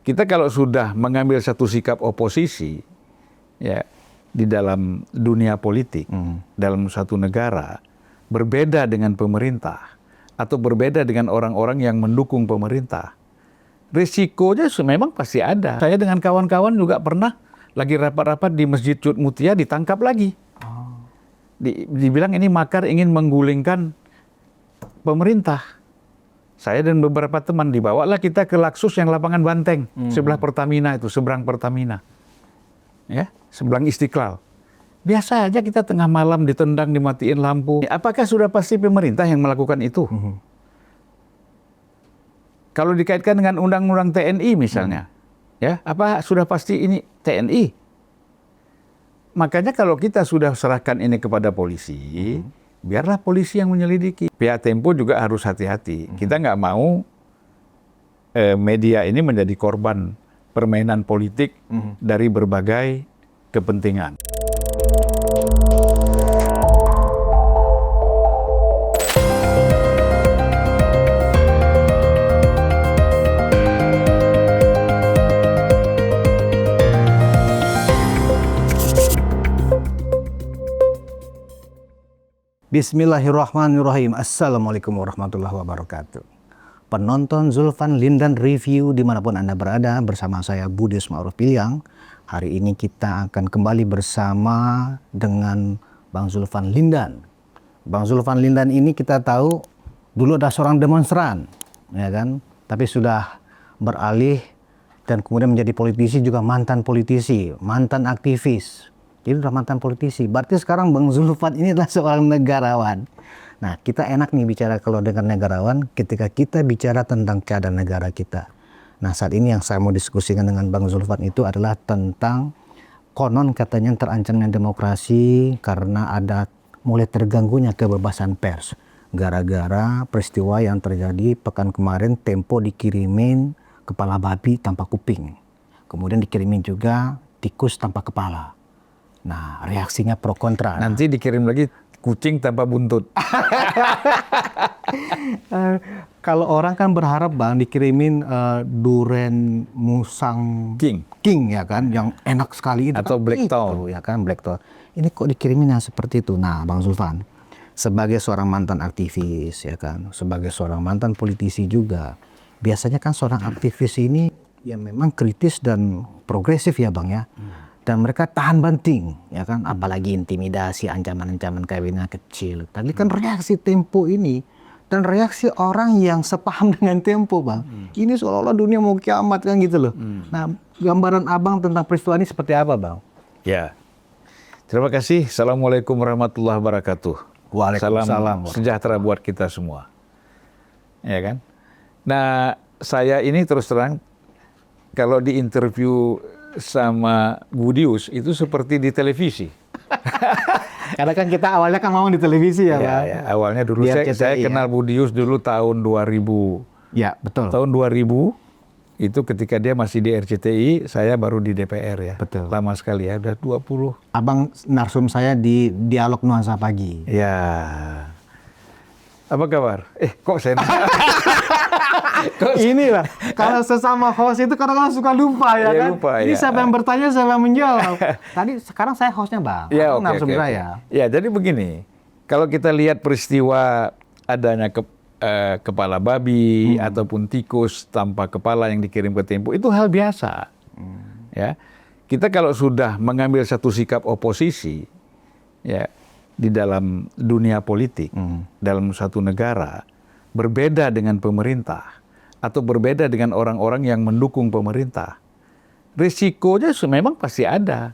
Kita kalau sudah mengambil satu sikap oposisi, ya, di dalam dunia politik, dalam satu negara, berbeda dengan pemerintah, atau berbeda dengan orang-orang yang mendukung pemerintah, risikonya memang pasti ada. Saya dengan kawan-kawan juga pernah lagi rapat-rapat di Masjid Cud Mutia ditangkap lagi. Dibilang ini makar ingin menggulingkan pemerintah. Saya dan beberapa teman dibawalah kita ke Laksus yang lapangan Banteng, sebelah Pertamina itu, seberang Pertamina. Ya, seberang Istiqlal. Biasa aja kita tengah malam ditendang, dimatiin lampu. Apakah sudah pasti pemerintah yang melakukan itu? Kalau dikaitkan dengan undang-undang TNI misalnya, ya, apa sudah pasti ini TNI? Makanya kalau kita sudah serahkan ini kepada polisi, biarlah polisi yang menyelidiki. Pihak Tempo juga harus hati-hati. Kita nggak mau media ini menjadi korban permainan politik dari berbagai kepentingan. Bismillahirrahmanirrahim. Assalamualaikum warahmatullahi wabarakatuh. Penonton Zulfan Lindan Review dimanapun Anda berada, bersama saya Budius Ma'ruf Piliang. Hari ini kita akan kembali bersama dengan Bang Zulfan Lindan. Bang Zulfan Lindan ini kita tahu dulu ada seorang demonstran, ya kan? Tapi sudah beralih dan kemudian menjadi politisi, juga mantan politisi, mantan aktivis. Ini udah mantan politisi. Berarti sekarang Bang Zulfan ini adalah seorang negarawan. Nah, kita enak nih bicara kalau dengan negarawan ketika kita bicara tentang keadaan negara kita. Nah, saat ini yang saya mau diskusikan dengan Bang Zulfan itu adalah tentang konon katanya terancamnya demokrasi karena ada mulai terganggunya kebebasan pers. Gara-gara peristiwa yang terjadi pekan kemarin, Tempo dikirimin kepala babi tanpa kuping. Kemudian dikirimin juga tikus tanpa kepala. Nah, reaksinya pro kontra. Nanti dikirim lagi kucing tanpa buntut. Kalau orang kan berharap Bang dikirimin duren musang king ya kan, yang enak sekali itu. Atau kan, black tone. Ya kan, black tone. Ini kok dikirimin yang seperti itu. Nah, Bang Zulfan, sebagai seorang mantan aktivis ya kan, sebagai seorang mantan politisi juga, biasanya kan seorang aktivis ini ya memang kritis dan progresif ya Bang ya. Dan mereka tahan banting, ya kan, apalagi intimidasi, ancaman-ancaman kawinnya kecil. Tadi kan reaksi Tempo ini dan reaksi orang yang sepaham dengan Tempo, Bang. Ini seolah-olah dunia mau kiamat kan gitu loh. Nah, gambaran Abang tentang peristiwa ini seperti apa, Bang? Ya, terima kasih. Assalamualaikum warahmatullahi wabarakatuh. Waalaikumsalam. Salam sejahtera buat kita semua. Ya kan? Nah, saya ini terus terang kalau di interview sama Budius itu seperti di televisi. Karena kan kita awalnya kan ngomong di televisi ya, Bang. Ya, awalnya dulu saya kenal Budius dulu tahun 2000. Ya, betul. Tahun 2000 itu ketika dia masih di RCTI, saya baru di DPR ya. Betul. Lama sekali ya, udah 20. Abang narsum saya di Dialog Nuansa Pagi. Ya. Apa kabar? Kok saya Inilah, kalau sesama host itu kadang-kadang suka lupa ya kan. Lupa, ini ya. siapa yang bertanya, siapa yang menjawab. Sekarang saya hostnya Bang. Ya, Narsum oke. saya. Ya, jadi begini. Kalau kita lihat peristiwa adanya kepala babi ataupun tikus tanpa kepala yang dikirim ke Tempo, itu hal biasa. Ya. Kita kalau sudah mengambil satu sikap oposisi, ya, di dalam dunia politik, dalam satu negara, berbeda dengan pemerintah, atau berbeda dengan orang-orang yang mendukung pemerintah, risikonya memang pasti ada.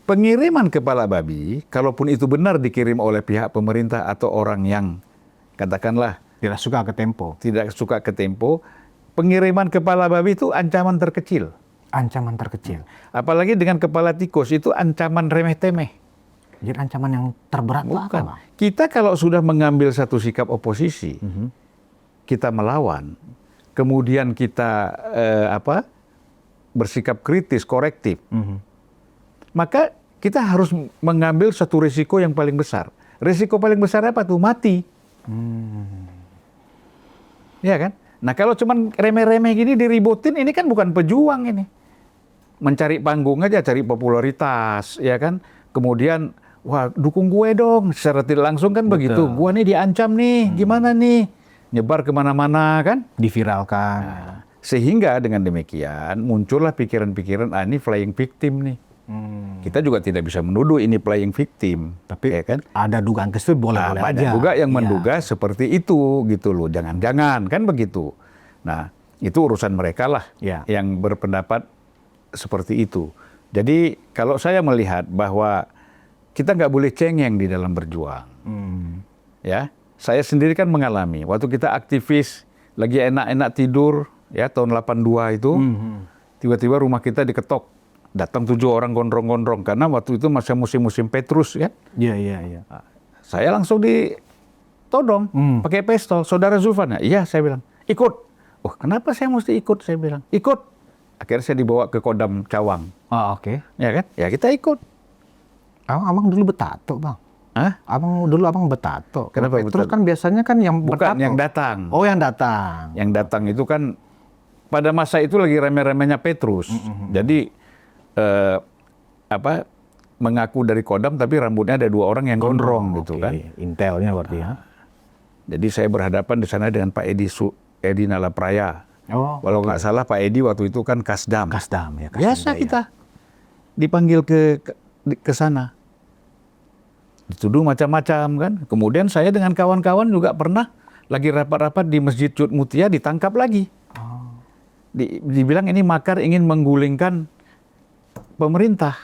Pengiriman kepala babi, kalaupun itu benar dikirim oleh pihak pemerintah atau orang yang, katakanlah, Tidak suka ke Tempo. tidak suka ke Tempo, pengiriman kepala babi itu ancaman terkecil. Ancaman terkecil. Apalagi dengan kepala tikus, itu ancaman remeh-temeh. Jadi ancaman yang terberat itu apa, Bang? Kita kalau sudah mengambil satu sikap oposisi, kita melawan, kemudian kita bersikap kritis, korektif, maka kita harus mengambil satu risiko yang paling besar. Risiko paling besar apa tuh? Mati. Ya kan? Nah kalau cuman remeh-remeh gini diributin, ini kan bukan pejuang ini. Mencari panggung aja, cari popularitas, ya kan. Kemudian, wah dukung gue dong, secara tidak langsung kan begitu. Gue nih diancam nih, gimana nih? Nyebar kemana-mana kan. Diviralkan. Nah, sehingga dengan demikian muncullah pikiran-pikiran, ini flying victim nih. Kita juga tidak bisa menuduh ini flying victim, Tapi ya kan? ada dugaan ke situ boleh-boleh Banyak aja. juga yang Iya. menduga seperti itu gitu loh. Jangan-jangan kan begitu. Nah, itu urusan mereka lah Ya. yang berpendapat seperti itu. Jadi kalau saya melihat bahwa kita nggak boleh cengeng di dalam berjuang. Ya, saya sendiri kan mengalami waktu kita aktivis lagi enak-enak tidur ya tahun 82 itu, tiba-tiba rumah kita diketok. Datang 7 orang gondrong-gondrong karena waktu itu masih musim-musim Petrus ya. Iya. Saya langsung ditodong pakai pistol. Saudara Zulfan, iya saya bilang, ikut. Oh kenapa saya mesti ikut? Saya bilang, ikut. Akhirnya saya dibawa ke Kodam Cawang. Oh, oke. Ya kan? Ya kita ikut. Abang dulu betato, Bang. Hah? Abang betato. Kenapa Terus betato? kan biasanya kan yang Bukan betato. yang datang. Oh, yang datang. Yang datang itu kan pada masa itu lagi rame-ramenya Petrus. Jadi mengaku dari Kodam tapi rambutnya ada 2 orang yang gondrong gitu Oke. kan. Intelnya berarti ya. Jadi saya berhadapan di sana dengan Pak Edi Nalapraya. Oh, Kalau nggak salah Pak Edi waktu itu kan Kasdam. Kasdam ya. Biasa kita dipanggil ke sana. Dituduh macam-macam kan. Kemudian saya dengan kawan-kawan juga pernah lagi rapat-rapat di Masjid Cud Mutia ditangkap lagi. Dibilang ini makar ingin menggulingkan pemerintah.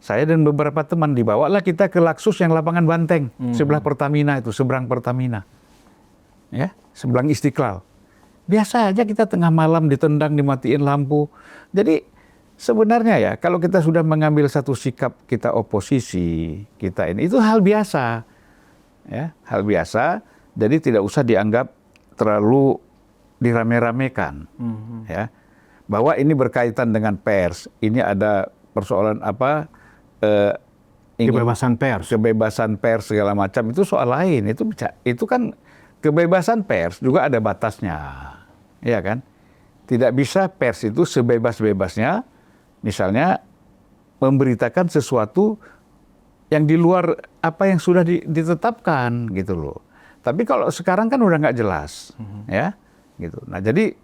Saya dan beberapa teman dibawalah kita ke Laksus yang lapangan Banteng, sebelah Pertamina itu, seberang Pertamina. Ya, seberang Istiqlal. Biasa aja kita tengah malam ditendang, dimatiin lampu. Jadi sebenarnya ya, kalau kita sudah mengambil satu sikap kita oposisi, kita ini itu hal biasa. Ya, hal biasa. Jadi tidak usah dianggap terlalu dirame-ramekan. Ya. Bahwa ini berkaitan dengan pers, ini ada persoalan Kebebasan pers. kebebasan pers segala macam itu soal lain. Itu kan kebebasan pers juga ada batasnya, ya kan? Tidak bisa pers itu sebebas-bebasnya, misalnya memberitakan sesuatu yang di luar apa yang sudah ditetapkan gitu loh. Tapi kalau sekarang kan udah nggak jelas, ya, gitu. Nah jadi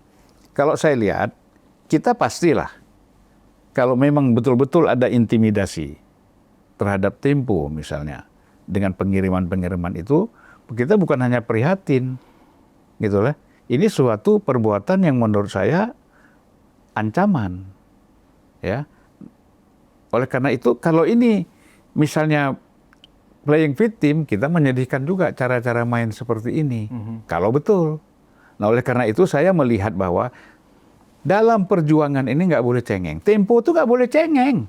kalau saya lihat kita pastilah kalau memang betul-betul ada intimidasi terhadap Tempo misalnya dengan pengiriman-pengiriman itu, kita bukan hanya prihatin, gitu lah. Ini suatu perbuatan yang menurut saya ancaman, ya. Oleh karena itu kalau ini misalnya playing victim, kita menyedihkan juga cara-cara main seperti ini. Kalau betul. Nah oleh karena itu saya melihat bahwa dalam perjuangan ini nggak boleh cengeng. Tempo itu nggak boleh cengeng.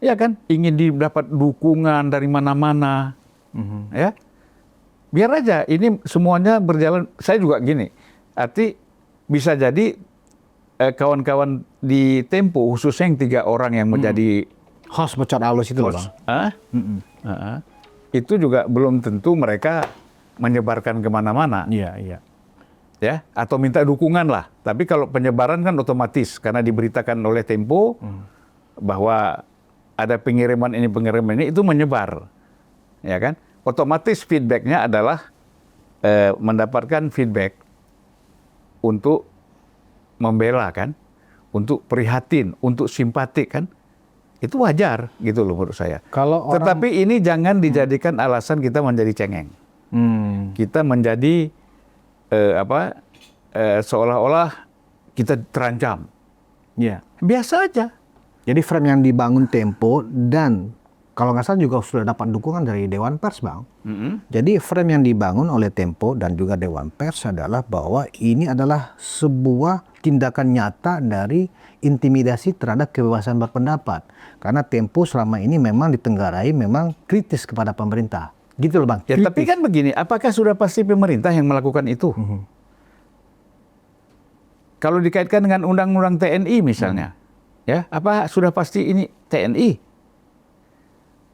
Ya kan? Ingin didapat dukungan dari mana-mana. Ya. Biar aja ini semuanya berjalan. Saya juga gini. Arti bisa jadi kawan-kawan di Tempo, khususnya yang 3 orang yang menjadi Host bocor halus itu loh, Bang. Itu juga belum tentu mereka menyebarkan kemana-mana. Iya. Ya, atau minta dukungan lah. Tapi kalau penyebaran kan otomatis karena diberitakan oleh Tempo bahwa ada pengiriman ini itu menyebar, ya kan? Otomatis feedbacknya adalah mendapatkan feedback untuk membela kan, untuk prihatin, untuk simpatik kan, itu wajar gitu loh menurut saya. Tetapi ini jangan dijadikan alasan kita menjadi cengeng, kita menjadi seolah-olah kita terancam. Iya. Biasa aja. Jadi frame yang dibangun Tempo dan kalau nggak salah juga sudah dapat dukungan dari Dewan Pers, Bang. Jadi frame yang dibangun oleh Tempo dan juga Dewan Pers adalah bahwa ini adalah sebuah tindakan nyata dari intimidasi terhadap kebebasan berpendapat. Karena Tempo selama ini memang ditenggarai memang kritis kepada pemerintah. Gitu loh, Bang. Ya, tapi kan begini, apakah sudah pasti pemerintah yang melakukan itu? Kalau dikaitkan dengan undang-undang TNI misalnya, ya, apa sudah pasti ini TNI?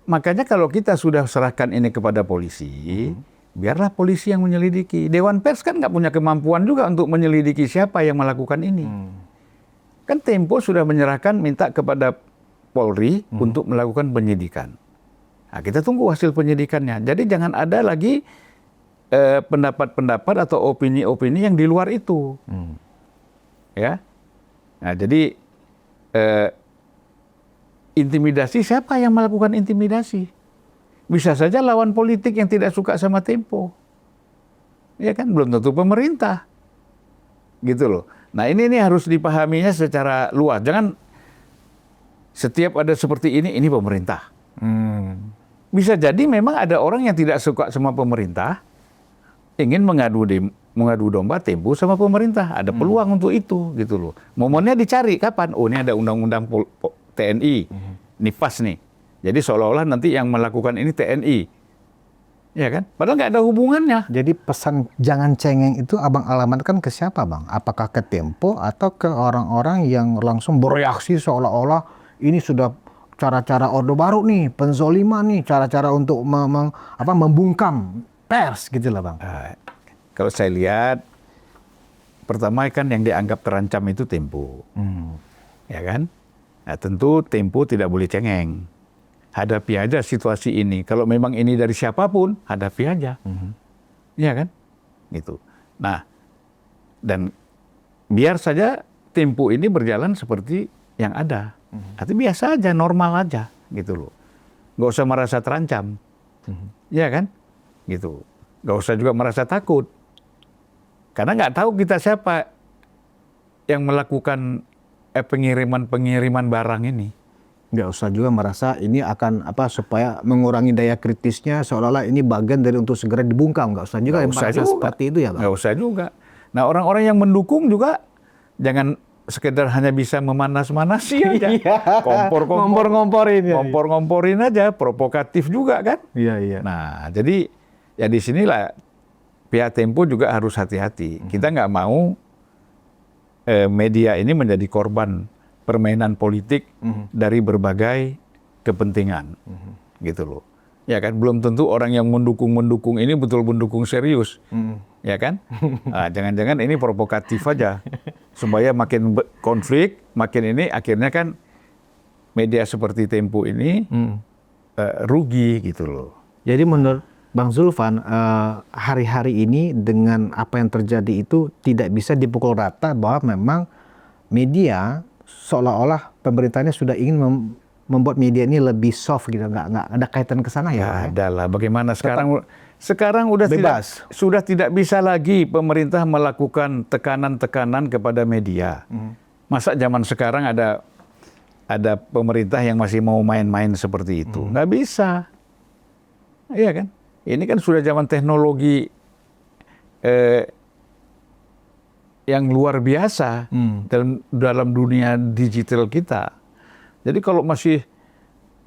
Makanya kalau kita sudah serahkan ini kepada polisi, biarlah polisi yang menyelidiki. Dewan Pers kan nggak punya kemampuan juga untuk menyelidiki siapa yang melakukan ini. Kan Tempo sudah menyerahkan minta kepada Polri untuk melakukan penyidikan. Nah, kita tunggu hasil penyidikannya. Jadi jangan ada lagi pendapat-pendapat atau opini-opini yang di luar itu. Ya. Nah, jadi intimidasi, siapa yang melakukan intimidasi? Bisa saja lawan politik yang tidak suka sama Tempo. Ya kan, belum tentu pemerintah. Gitu loh. Nah, ini harus dipahaminya secara luas. Jangan setiap ada seperti ini pemerintah. Bisa jadi memang ada orang yang tidak suka sama pemerintah, ingin mengadu domba Tempo sama pemerintah. Ada peluang untuk itu, gitu loh. Momennya dicari kapan? Oh, ini ada undang-undang TNI, ini pas nih. Jadi seolah-olah nanti yang melakukan ini TNI, ya kan? Padahal nggak ada hubungannya. Jadi pesan jangan cengeng itu abang alamatkan ke siapa bang? Apakah ke Tempo atau ke orang-orang yang langsung bereaksi seolah-olah ini sudah cara-cara Orde Baru nih, penzoliman nih, cara-cara untuk membungkam pers gitu lah bang. Kalau saya lihat, pertama kan yang dianggap terancam itu Tempo, ya kan? Nah, tentu Tempo tidak boleh cengeng. Hadapi aja situasi ini. Kalau memang ini dari siapapun, hadapi aja, ya kan? Gitu. Nah, dan biar saja Tempo ini berjalan seperti yang ada. Artinya biasa aja, normal aja, gitu loh. Nggak usah merasa terancam, ya kan? Gitu. Nggak usah juga merasa takut. Karena nggak tahu kita siapa yang melakukan pengiriman barang ini. Nggak usah juga merasa ini akan supaya mengurangi daya kritisnya seolah-olah ini bagian dari untuk segera dibungkam. Nggak usah juga merasa seperti itu ya bang. Nggak usah juga. Nah, orang-orang yang mendukung juga jangan sekedar hanya bisa memanas-manasi aja. Ngompor-ngomporin aja, provokatif juga kan. Iya. Nah, jadi ya di sinilah pihak Tempo juga harus hati-hati. Kita nggak mau media ini menjadi korban permainan politik dari berbagai kepentingan, gitu loh. Ya kan, belum tentu orang yang mendukung ini betul mendukung serius, ya kan? Nah, jangan-jangan ini provokatif aja, supaya makin konflik, makin ini akhirnya kan media seperti Tempo ini rugi gitu loh. Jadi menurut Bang Zulfan, hari-hari ini dengan apa yang terjadi itu tidak bisa dipukul rata bahwa memang media seolah-olah pemerintahnya sudah ingin membuat media ini lebih soft gitu, nggak ada kaitan ke sana ya? Ada lah. Bagaimana sekarang udah bebas. Sudah tidak bisa lagi pemerintah melakukan tekanan-tekanan kepada media. Masa zaman sekarang ada pemerintah yang masih mau main-main seperti itu? Nggak bisa, iya kan? Ini kan sudah zaman teknologi yang luar biasa dalam dunia digital kita. Jadi kalau masih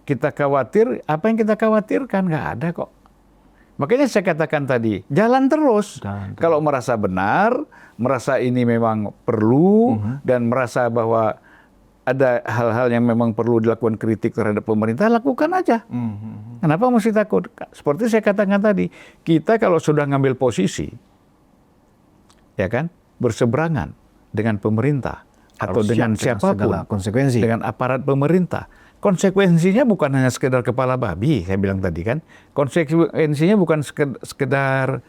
kita khawatir, apa yang kita khawatirkan? Nggak ada kok. Makanya saya katakan tadi, jalan terus. Kalau merasa benar, merasa ini memang perlu, dan merasa bahwa ada hal-hal yang memang perlu dilakukan kritik terhadap pemerintah, lakukan aja. Kenapa mesti takut? Seperti saya katakan tadi, kita kalau sudah ngambil posisi, ya kan, berseberangan dengan pemerintah atau dengan siapapun, dengan aparat pemerintah, konsekuensinya bukan hanya sekedar kepala babi, saya bilang tadi kan, konsekuensinya bukan sekedar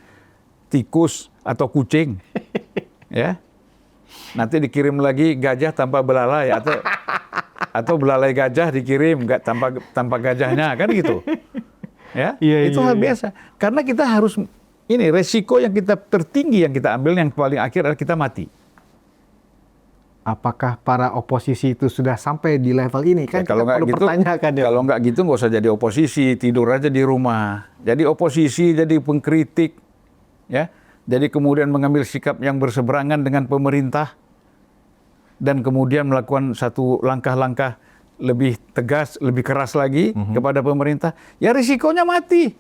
tikus atau kucing, ya. Nanti dikirim lagi gajah tanpa belalai atau belalai gajah dikirim tanpa gajahnya, kan gitu, ya. Itu hal biasa. Karena kita harus ini resiko yang kita tertinggi yang kita ambil yang paling akhir adalah kita mati. Apakah para oposisi itu sudah sampai di level ini? Kan kalau nggak gitu, kalau nggak gitu nggak usah jadi oposisi, tidur aja di rumah. Jadi oposisi, jadi pengkritik, ya. Jadi kemudian mengambil sikap yang berseberangan dengan pemerintah dan kemudian melakukan satu langkah-langkah lebih tegas, lebih keras lagi kepada pemerintah. Ya risikonya mati.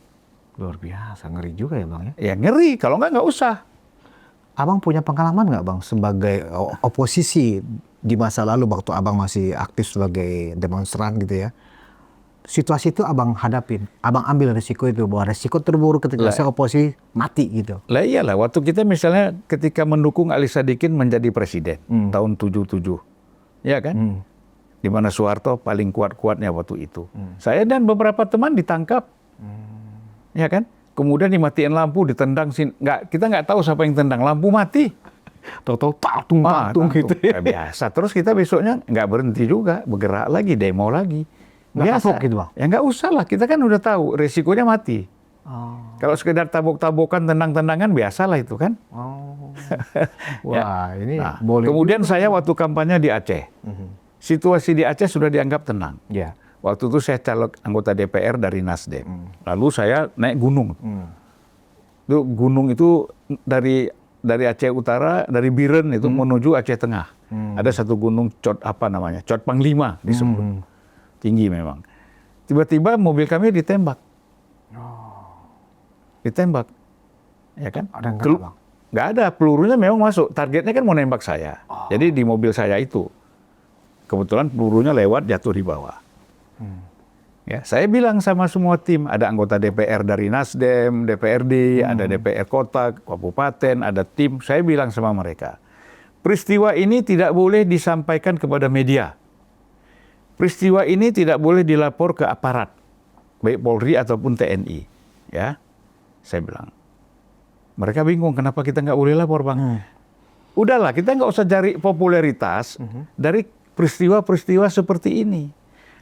Luar biasa, ngeri juga ya bang ya? Ya ngeri, kalau nggak usah. Abang punya pengalaman nggak bang sebagai oposisi di masa lalu waktu abang masih aktif sebagai demonstran gitu ya? situasi itu abang hadapin, abang ambil risiko itu, bahwa risiko terburuk ketika saya oposisi mati gitu. Lah iyalah, waktu kita misalnya ketika mendukung Ali Sadikin menjadi presiden tahun 77, ya kan? Di mana Soeharto paling kuat-kuatnya waktu itu. Saya dan beberapa teman ditangkap, ya kan? Kemudian dimatiin lampu, ditendang, kita nggak tahu siapa yang tendang, lampu mati. Tahu-tahu patung gitu. Kayak biasa. Terus kita besoknya nggak berhenti juga, bergerak lagi, demo lagi. Biasa. Gitu, Bang? Ya nggak usah lah, kita kan udah tahu resikonya mati. Kalau sekedar tabok-tabokan, tendang-tendangan, biasalah itu kan. Wah, ini Nah, boleh. kemudian saya waktu kampanye di Aceh, situasi di Aceh sudah dianggap tenang. Ya. Waktu itu saya caleg anggota DPR dari Nasdem. Lalu saya naik gunung. Itu gunung itu dari Aceh Utara, dari Biren itu menuju Aceh Tengah. Ada satu gunung Cot Panglima disebut. Tinggi memang. Tiba-tiba mobil kami ditembak. Ditembak. Ya kan? Ada yang kena, Bang? Nggak ada, pelurunya memang masuk. Targetnya kan mau nembak saya. Jadi di mobil saya itu. Kebetulan pelurunya lewat, jatuh di bawah. Ya, saya bilang sama semua tim, ada anggota DPR dari Nasdem, DPRD, ada DPR kota, kabupaten, ada tim. Saya bilang sama mereka, peristiwa ini tidak boleh disampaikan kepada media. Peristiwa ini tidak boleh dilapor ke aparat, baik Polri ataupun TNI. Ya, saya bilang. Mereka bingung, kenapa kita nggak boleh lapor, Bang? Udahlah, kita nggak usah cari popularitas dari peristiwa-peristiwa seperti ini.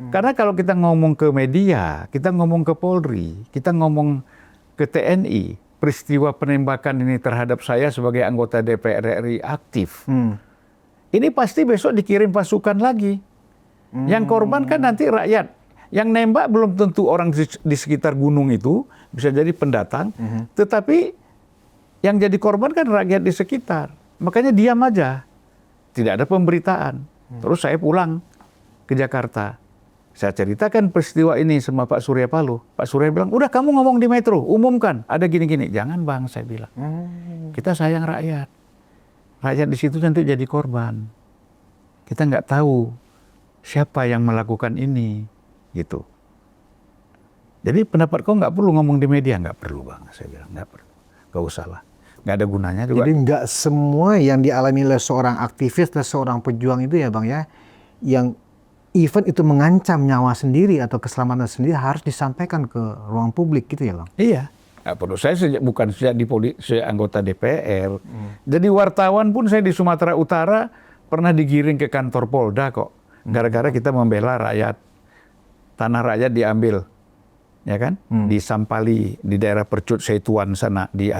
Karena kalau kita ngomong ke media, kita ngomong ke Polri, kita ngomong ke TNI, peristiwa penembakan ini terhadap saya sebagai anggota DPR RI aktif, ini pasti besok dikirim pasukan lagi. Yang korban kan nanti rakyat. Yang nembak belum tentu orang di sekitar gunung itu, bisa jadi pendatang, tetapi yang jadi korban kan rakyat di sekitar. Makanya diam aja, tidak ada pemberitaan. Terus saya pulang ke Jakarta. Saya ceritakan peristiwa ini sama Pak Surya Paloh. Pak Surya bilang, udah kamu ngomong di Metro, umumkan, ada gini-gini. Jangan, Bang, saya bilang. Kita sayang rakyat. Rakyat di situ nanti jadi korban. Kita nggak tahu siapa yang melakukan ini, gitu. Jadi pendapat kau nggak perlu ngomong di media, nggak perlu, Bang. Saya bilang nggak perlu, nggak usah lah, nggak ada gunanya juga. Jadi nggak semua yang dialami oleh seorang aktivis dan seorang pejuang itu ya, Bang, ya, yang event itu mengancam nyawa sendiri atau keselamatan sendiri harus disampaikan ke ruang publik gitu ya, Bang? Iya, nggak perlu. Saya bukan sejak saya anggota DPR, jadi wartawan pun saya di Sumatera Utara pernah digiring ke kantor Polda kok. Gara-gara kita membela rakyat, tanah rakyat diambil, ya kan? Di Sampali, di daerah Percut Setuan sana, di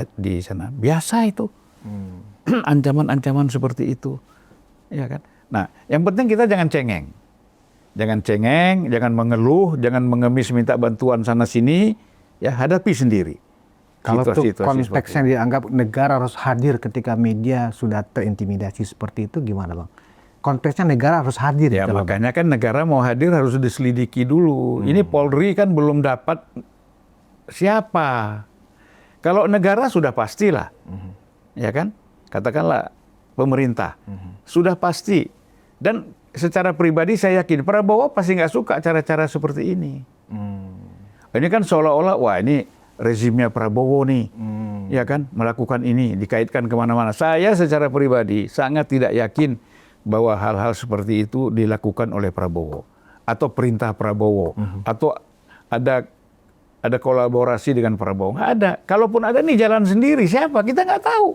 sana. Biasa itu, ancaman-ancaman seperti itu, ya kan? Nah, yang penting kita jangan cengeng, jangan mengeluh, jangan mengemis minta bantuan sana sini, ya hadapi sendiri. Kalau situasi konteksnya dianggap negara harus hadir ketika media sudah terintimidasi seperti itu, gimana, Bang? Konteksnya negara harus hadir. Ya makanya kan negara mau hadir harus diselidiki dulu. Ini Polri kan belum dapat siapa. Kalau negara sudah pastilah, ya kan? Katakanlah pemerintah sudah pasti. Dan secara pribadi saya yakin Prabowo pasti nggak suka cara-cara seperti ini. Ini kan seolah-olah wah ini rezimnya Prabowo nih, ya kan? Melakukan ini dikaitkan kemana-mana. Saya secara pribadi sangat tidak yakin bahwa hal-hal seperti itu dilakukan oleh Prabowo atau perintah Prabowo atau ada kolaborasi dengan Prabowo. Nggak ada. Kalaupun ada nih jalan sendiri, siapa? Kita nggak tahu.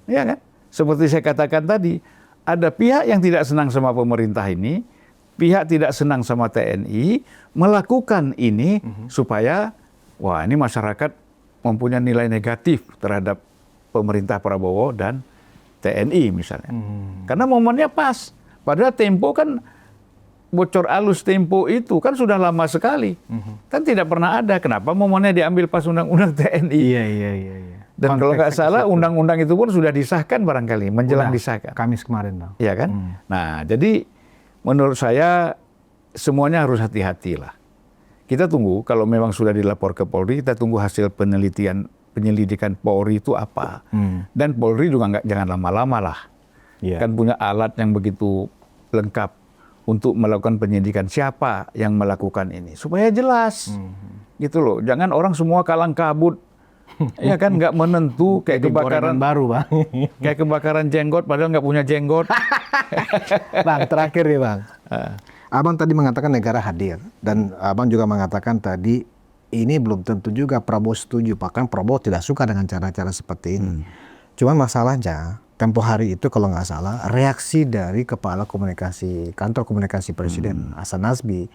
Ya kan? Seperti saya katakan tadi, ada pihak yang tidak senang sama pemerintah ini, pihak tidak senang sama TNI, melakukan ini supaya, wah ini masyarakat mempunyai nilai negatif terhadap pemerintah Prabowo dan TNI misalnya. Karena momennya pas. Padahal Tempo kan bocor alus Tempo itu kan sudah lama sekali. Kan tidak pernah ada. Kenapa momennya diambil pas undang-undang TNI? Iya. Dan kalau nggak salah undang-undang itu pun sudah disahkan barangkali, menjelang disahkan. Kamis kemarin, Bang. Iya kan? Nah, jadi menurut saya semuanya harus hati-hati lah. Kita tunggu kalau memang sudah dilapor ke Polri, kita tunggu hasil penyelidikan Polri itu apa. Dan Polri juga jangan lama-lama lah. Kan punya alat yang begitu lengkap untuk melakukan penyidikan siapa yang melakukan ini supaya jelas. Gitu loh. Jangan orang semua kalang kabut. Ya kan nggak menentu kayak Jadi kebakaran gorengan baru, Bang. kayak kebakaran jenggot padahal nggak punya jenggot. Bang, terakhir nih, Bang. Abang tadi mengatakan negara hadir dan Abang juga mengatakan tadi ini belum tentu juga Prabowo setuju, bahkan Prabowo tidak suka dengan cara-cara seperti ini. Cuman masalahnya tempo hari itu kalau nggak salah reaksi dari kepala komunikasi kantor komunikasi presiden Hasan Nasbi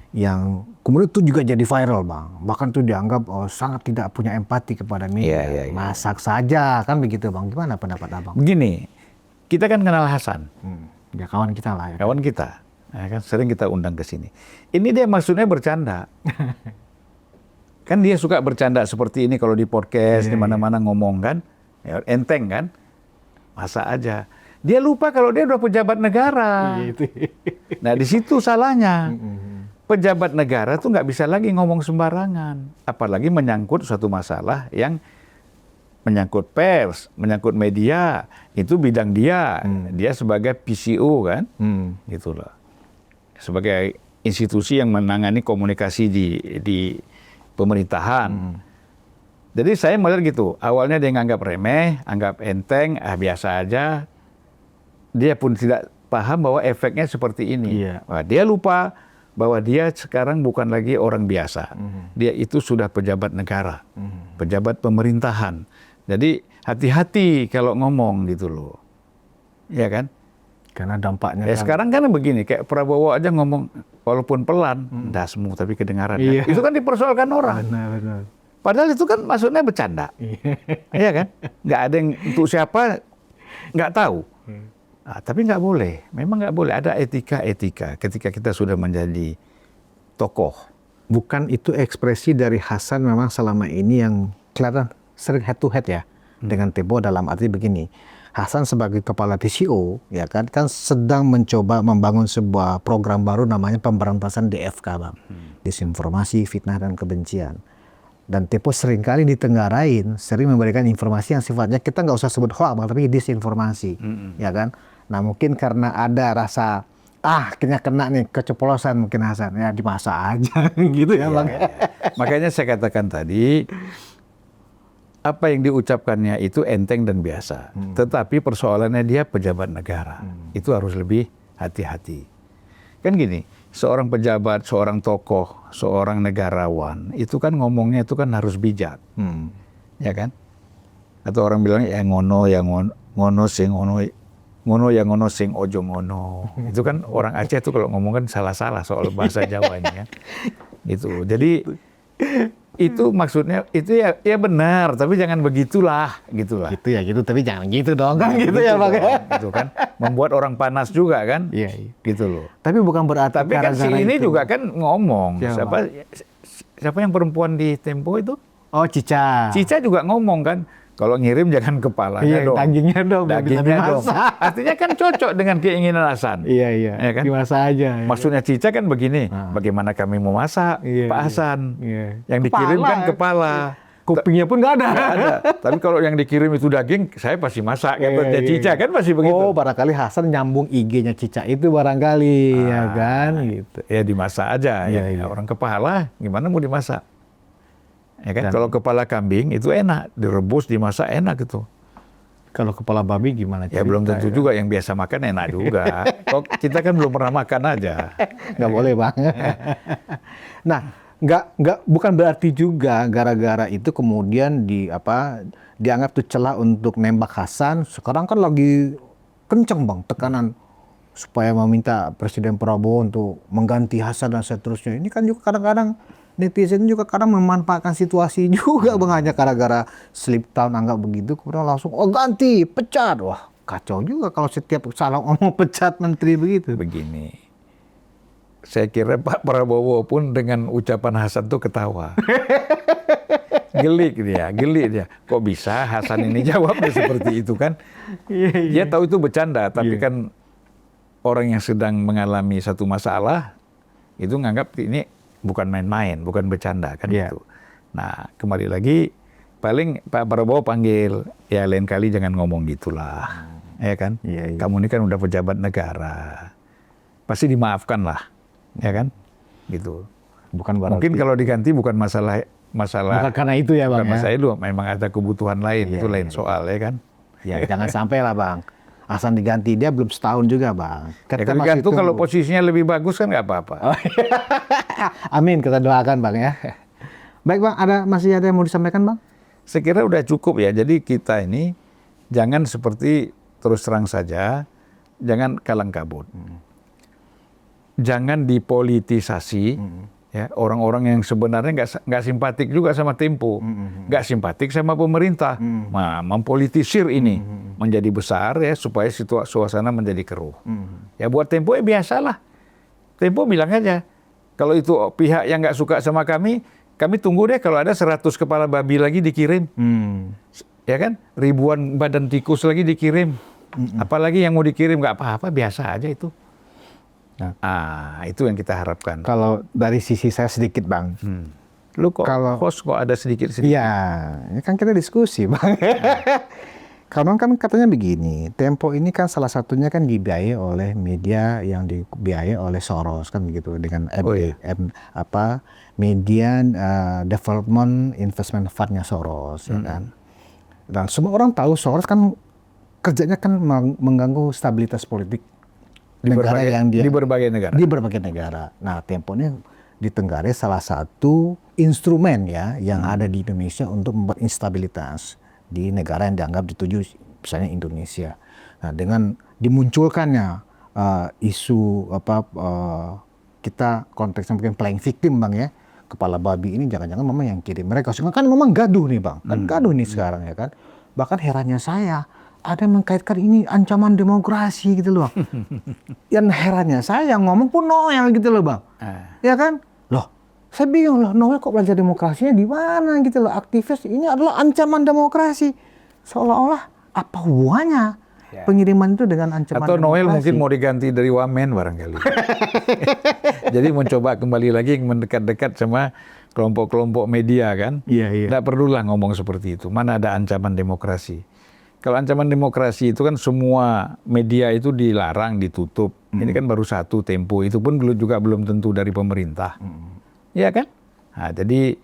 yang kemudian itu juga jadi viral, Bang. Bahkan tuh dianggap sangat tidak punya empati kepada media. Iya. Masak saja kan begitu, Bang. Gimana pendapat Abang? Begini, kita kan kenal Hasan. Ya kawan kita lah ya. Kawan kita. Ya kan sering kita undang ke sini. Ini dia maksudnya bercanda. Kan dia suka bercanda seperti ini kalau di podcast di mana-mana ngomong kan. Ya, enteng kan? Masa aja. Dia lupa kalau dia udah pejabat negara. Nah, di situ salahnya. Pejabat negara tuh nggak bisa lagi ngomong sembarangan. Apalagi menyangkut suatu masalah yang menyangkut pers, menyangkut media. Itu bidang dia. Dia sebagai PCO kan. Gitu loh. Sebagai institusi yang menangani komunikasi di pemerintahan. Jadi saya melihat gitu. Awalnya dia nganggap remeh, anggap enteng, biasa aja. Dia pun tidak paham bahwa efeknya seperti ini. Wah, dia lupa bahwa dia sekarang bukan lagi orang biasa. Dia itu sudah pejabat negara, pejabat pemerintahan. Jadi hati-hati kalau ngomong gitu loh. Ya kan? Karena dampaknya Ya sekarang kan begini, kayak Prabowo aja ngomong walaupun pelan, dasmu tapi kedengaran. Kan? Itu kan dipersoalkan orang. Benar. Padahal itu kan maksudnya bercanda. Iya kan? Nggak ada yang untuk siapa, nggak tahu. Nah, tapi nggak boleh. Memang nggak boleh. Ada etika-etika ketika kita sudah menjadi tokoh. Bukan itu ekspresi dari Hasan memang selama ini yang kelihatan sering head to head ya dengan Tempo dalam arti begini. Hasan sebagai kepala TCO ya kan sedang mencoba membangun sebuah program baru namanya pemberantasan DFK, Bang. Disinformasi, fitnah dan kebencian. Dan Tempo seringkali ditenggarain, sering memberikan informasi yang sifatnya kita nggak usah sebut hoax, tapi disinformasi, ya kan? Nah mungkin karena ada rasa kena nih keceplosan mungkin Hasan ya dimasak aja gitu ya, Bang. Makanya saya katakan tadi apa yang diucapkannya itu enteng dan biasa, tetapi persoalannya dia pejabat negara, itu harus lebih hati-hati. Kan gini, seorang pejabat, seorang tokoh, seorang negarawan, itu kan ngomongnya itu kan harus bijak, ya kan? Atau orang bilang ya ngono sing ojo ngono. Itu kan orang Aceh tuh kalau ngomong kan salah-salah soal bahasa Jawanya. Gitu. Jadi itu maksudnya itu ya benar, tapi jangan begitulah, gitulah. Gitu ya gitu, tapi jangan gitu dong kan gitu ya, Bang. Gitu kan. Membuat orang panas juga kan. Iya. Gitu loh. Tapi bukan berarti tapi kan si ini juga kan ngomong. Siapa yang perempuan di Tempo itu? Oh, Cica. Cica juga ngomong kan. Kalau ngirim jangan kepalanya dong. Dagingnya dong. Dagingnya dong. Artinya kan cocok dengan keinginan Hasan. Iya. Ya kan? Dimasak aja. Maksudnya Cica kan begini, bagaimana kami mau masak, Pak Hasan. Yang dikirim kan kepala. Kupingnya pun nggak ada. Tapi kalau yang dikirim itu daging, saya pasti masak. Kata Cica kan pasti begitu. Oh, barangkali Hasan nyambung IG-nya Cica itu barangkali, ya kan? Gitu. Ya dimasak aja. Ya, orang kepala, gimana mau dimasak? Ya kan? Kalau kepala kambing itu enak, direbus, dimasak enak gitu. Kalau kepala babi gimana? Ya belum tentu juga, yang biasa makan enak juga. Kok kita kan belum pernah makan aja. Nggak boleh, Bang. Nah, bukan berarti juga gara-gara itu kemudian dianggap tuh celah untuk nembak Hasan. Sekarang kan lagi kenceng, Bang, tekanan supaya meminta Presiden Prabowo untuk mengganti Hasan dan seterusnya. Ini kan juga kadang-kadang netizen juga kadang memanfaatkan situasi juga, Bang, hanya gara-gara slip down anggap begitu, kemudian langsung ganti, pecat. Wah, kacau juga kalau setiap salah ngomong pecat menteri begitu. Begini, saya kira Pak Prabowo pun dengan ucapan Hasan tuh ketawa. Geli dia. Kok bisa Hasan ini jawabnya seperti itu kan? Dia tahu itu bercanda, tapi kan orang yang sedang mengalami satu masalah itu nganggap ini bukan main-main, bukan bercanda kan gitu. Nah, kembali lagi paling Pak Prabowo panggil, ya lain kali jangan ngomong gitulah. Ya kan? Kamu ini kan udah pejabat negara. pasti dimaafkan lah, ya kan? Gitu. Bukan berarti. Mungkin kalau diganti bukan masalah Bukan karena itu ya Bang bukan ya. masalah itu, memang ada kebutuhan lain, Iya, itu lain iya, soal ya kan. Ya jangan sampai lah Bang. Asal diganti, dia belum setahun juga Bang. Ya, Kita kalau masih gantung kalau tunggu. posisinya lebih bagus kan nggak apa-apa. Oh, amin, kita doakan Bang ya. Baik Bang, masih ada yang mau disampaikan Bang? Saya kira udah cukup ya. Jadi kita ini jangan seperti terus terang saja, jangan kalang kabut. Jangan dipolitisasi. Ya, orang-orang yang sebenarnya nggak simpatik juga sama Tempo, nggak simpatik sama pemerintah, mempolitisir ini menjadi besar ya supaya suasana menjadi keruh. Ya buat Tempo ya biasalah. Tempo bilang aja kalau itu pihak yang nggak suka sama kami tunggu deh kalau ada 100 kepala babi lagi dikirim, ya kan, ribuan badan tikus lagi dikirim, apalagi yang mau dikirim nggak apa-apa biasa aja itu. Nah, itu yang kita harapkan. Kalau dari sisi saya sedikit Bang. Lu kok host kok ada sedikit-sedikit? Iya, ini kan kita diskusi Bang. Kalau kan katanya begini, Tempo ini kan salah satunya kan dibiayai oleh media yang dibiayai oleh Soros kan begitu dengan Median Development Investment Fund-nya Soros ya kan. Dan semua orang tahu Soros kan kerjanya kan mengganggu stabilitas politik di berbagai negara. Nah, Tempo ini ditenggarai salah satu instrumen ya yang ada di Indonesia untuk membuat instabilitas di negara yang dianggap dituju, misalnya Indonesia. Nah, dengan dimunculkannya isu kita konteksnya mungkin playing victim Bang ya, kepala babi ini jangan-jangan memang yang kirim mereka. Kan memang gaduh nih Bang, kan gaduh nih sekarang ya kan. Bahkan herannya saya ada yang mengkaitkan ini ancaman demokrasi gitu loh. Yang herannya saya yang ngomong pun Noel gitu loh Bang. Ya kan? Loh, saya bingung loh, Noel kok belajar demokrasinya di mana gitu loh. Aktivis ini adalah ancaman demokrasi. Seolah-olah apa hubungannya pengiriman itu dengan ancaman atau demokrasi. Noel mungkin mau diganti dari Wamen barangkali. Jadi mencoba kembali lagi mendekat-dekat sama kelompok-kelompok media kan. Iya. Nggak perlulah ngomong seperti itu. Mana ada ancaman demokrasi. Kalau ancaman demokrasi itu kan semua media itu dilarang, ditutup. Ini kan baru satu Tempo, itu pun belum tentu dari pemerintah. Iya kan? Nah, jadi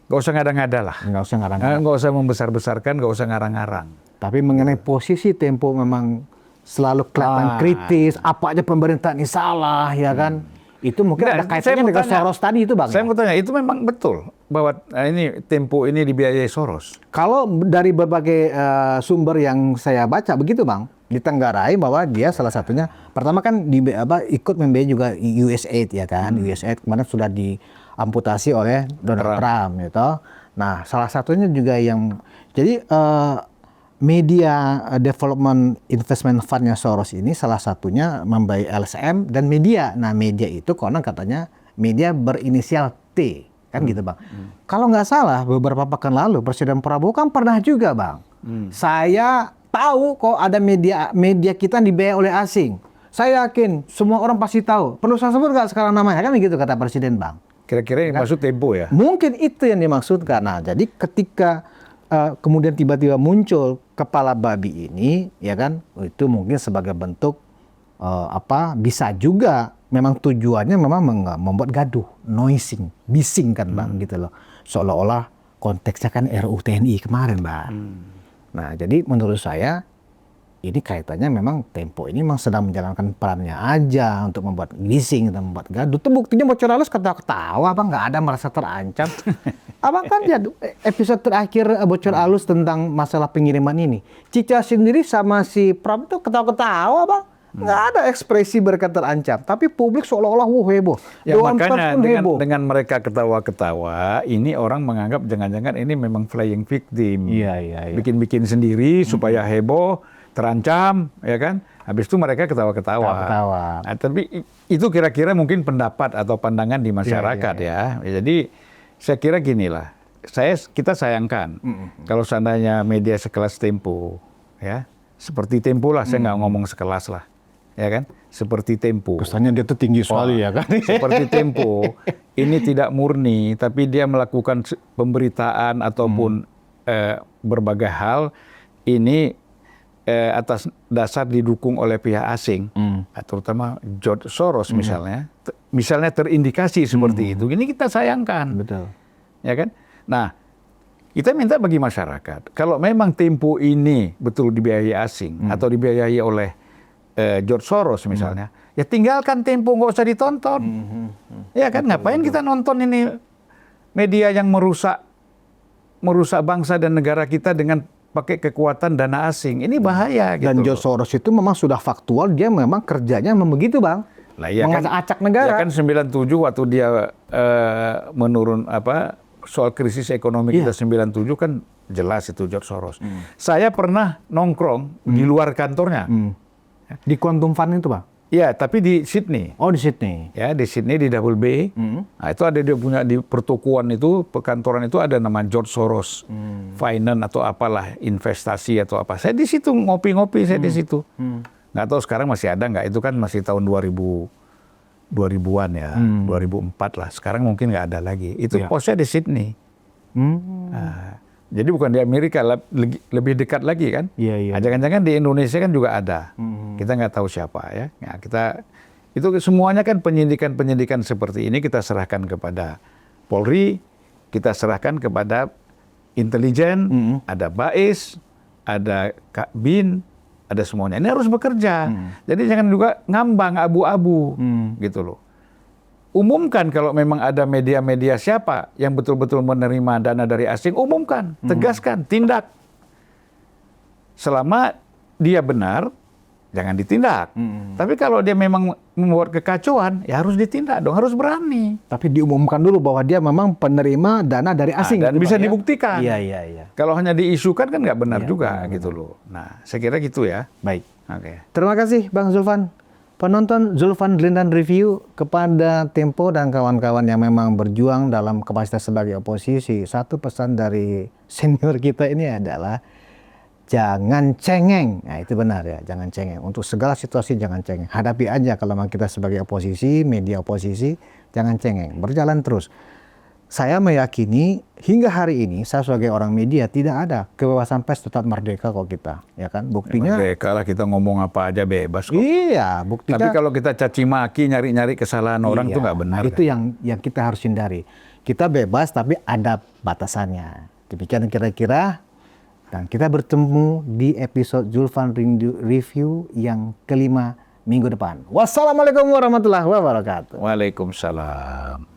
nggak usah ngada-ngada lah. Nggak usah ngarang-ngarang. Nggak usah membesar-besarkan, nggak usah ngarang-ngarang. Tapi mengenai posisi Tempo memang selalu kelihatan kritis. Apa aja pemerintah ini salah ya kan? Itu mungkin ada kaitannya dengan Soros tadi itu Bang. Saya mau tanya, itu memang betul bahwa ini Tempo ini dibiayai Soros? Kalau dari berbagai sumber yang saya baca begitu Bang, ditenggarai bahwa dia salah satunya pertama kan ikut membiayai juga USAID ya kan. USAID kemarin sudah diamputasi oleh Donald Trump gitu. Nah, salah satunya juga yang jadi Media Development Investment Fund-nya Soros ini salah satunya membiayai LSM dan media. Nah, media itu konon katanya media berinisial T, kan gitu Bang. Kalau nggak salah beberapa pekan lalu Presiden Prabowo kan pernah juga Bang. Saya tahu kok ada media kita dibiayai oleh asing. Saya yakin semua orang pasti tahu. Perlu saya sebut nggak sekarang namanya? Kan begitu kata Presiden Bang. Kira-kira yang maksud Tempo ya? Mungkin itu yang dimaksudkan. Nah, jadi ketika kemudian tiba-tiba muncul kepala babi ini, ya kan, itu mungkin sebagai bentuk bisa juga memang tujuannya memang membuat gaduh, noising, bising kan Bang, gitu loh. Seolah-olah konteksnya kan RUU TNI kemarin Bang. Nah, jadi menurut saya ini kaitannya memang Tempo ini memang sedang menjalankan perannya aja untuk membuat bising dan membuat gaduh. Itu buktinya Bocor Halus ketawa-ketawa Bang, nggak ada merasa terancam. Abang kan lihat episode terakhir Bocor Halus tentang masalah pengiriman ini. Cica sendiri sama si Pram itu ketawa-ketawa Bang. Nggak ada ekspresi mereka terancam. Tapi publik seolah-olah heboh. Ya makanya dengan mereka ketawa-ketawa, ini orang menganggap jangan-jangan ini memang flying victim. Iya. Bikin-bikin sendiri supaya heboh, terancam, ya kan? Habis itu mereka ketawa-ketawa. Nah, tapi itu kira-kira mungkin pendapat atau pandangan di masyarakat ya. Jadi saya kira ginilah, kita sayangkan kalau seandainya media sekelas Tempo, ya seperti Tempo lah, saya nggak ngomong sekelas lah, ya kan? Seperti Tempo. Kesannya dia tuh tinggi sekali ya kan? Seperti Tempo, ini tidak murni, tapi dia melakukan pemberitaan ataupun berbagai hal ini atas dasar didukung oleh pihak asing, terutama George Soros misalnya terindikasi seperti itu, ini kita sayangkan. Betul. Ya kan? Nah, kita minta bagi masyarakat, kalau memang Tempo ini betul dibiayai asing atau dibiayai oleh George Soros misalnya, ya tinggalkan Tempo, nggak usah ditonton. Ya kan? Ngapain kita nonton ini media yang merusak bangsa dan negara kita dengan pakai kekuatan dana asing? Ini bahaya. Dan gitu. George Soros itu memang sudah faktual, dia memang kerjanya memang begitu, Bang. Lah iya kan, mengacak negara. Ya kan 97 waktu dia menurun soal krisis ekonomi kita 97 kan jelas itu George Soros. Saya pernah nongkrong di luar kantornya. Di Quantum Fund itu, Bang? Ya, tapi di Sydney. Oh, di Sydney. Ya, di Sydney di Double Bay. Nah, itu ada dia punya di pertokoan itu, perkantoran itu ada nama George Soros Finance atau apalah, investasi atau apa. Saya di situ ngopi-ngopi, saya di situ. Nggak tahu sekarang masih ada nggak? Itu kan masih tahun 2000-an ya, 2004 lah. Sekarang mungkin nggak ada lagi. Itu posnya di Sydney. Nah, jadi bukan di Amerika, lebih dekat lagi kan? Iya. Jangan-jangan di Indonesia kan juga ada. Kita nggak tahu siapa ya. Nah, itu semuanya kan penyidikan seperti ini kita serahkan kepada Polri, kita serahkan kepada intelijen, ada BAIS, ada Bin, ada semuanya. Ini harus bekerja. Jadi jangan juga ngambang abu-abu gitu loh. Umumkan kalau memang ada media-media siapa yang betul-betul menerima dana dari asing, umumkan, tegaskan, tindak. Selama dia benar, jangan ditindak. Tapi kalau dia memang membuat kekacauan, ya harus ditindak dong, harus berani. Tapi diumumkan dulu bahwa dia memang penerima dana dari asing. Dan bisa dibuktikan. Iya. Kalau hanya diisukan kan nggak benar juga gitu loh. Nah, saya kira gitu ya. Baik. Oke. Terima kasih Bang Zulfan. Penonton Zulfan Lindan Review, kepada Tempo dan kawan-kawan yang memang berjuang dalam kapasitas sebagai oposisi, satu pesan dari senior kita ini adalah jangan cengeng. Nah, itu benar ya, jangan cengeng. Untuk segala situasi jangan cengeng. Hadapi aja kalau memang kita sebagai oposisi, media oposisi, jangan cengeng. Berjalan terus. Saya meyakini hingga hari ini saya sebagai orang media tidak ada kebebasan pers tetap merdeka kok kita, ya kan? Buktinya merdeka lah, kita ngomong apa aja bebas kok. Iya, buktinya. Tapi kalau kita caci maki, nyari-nyari kesalahan orang itu nggak benar. Itu yang kita harus hindari. Kita bebas tapi ada batasannya. Demikian kira-kira. Dan kita bertemu di episode Zulfan Review yang kelima minggu depan. Wassalamualaikum warahmatullahi wabarakatuh. Waalaikumsalam.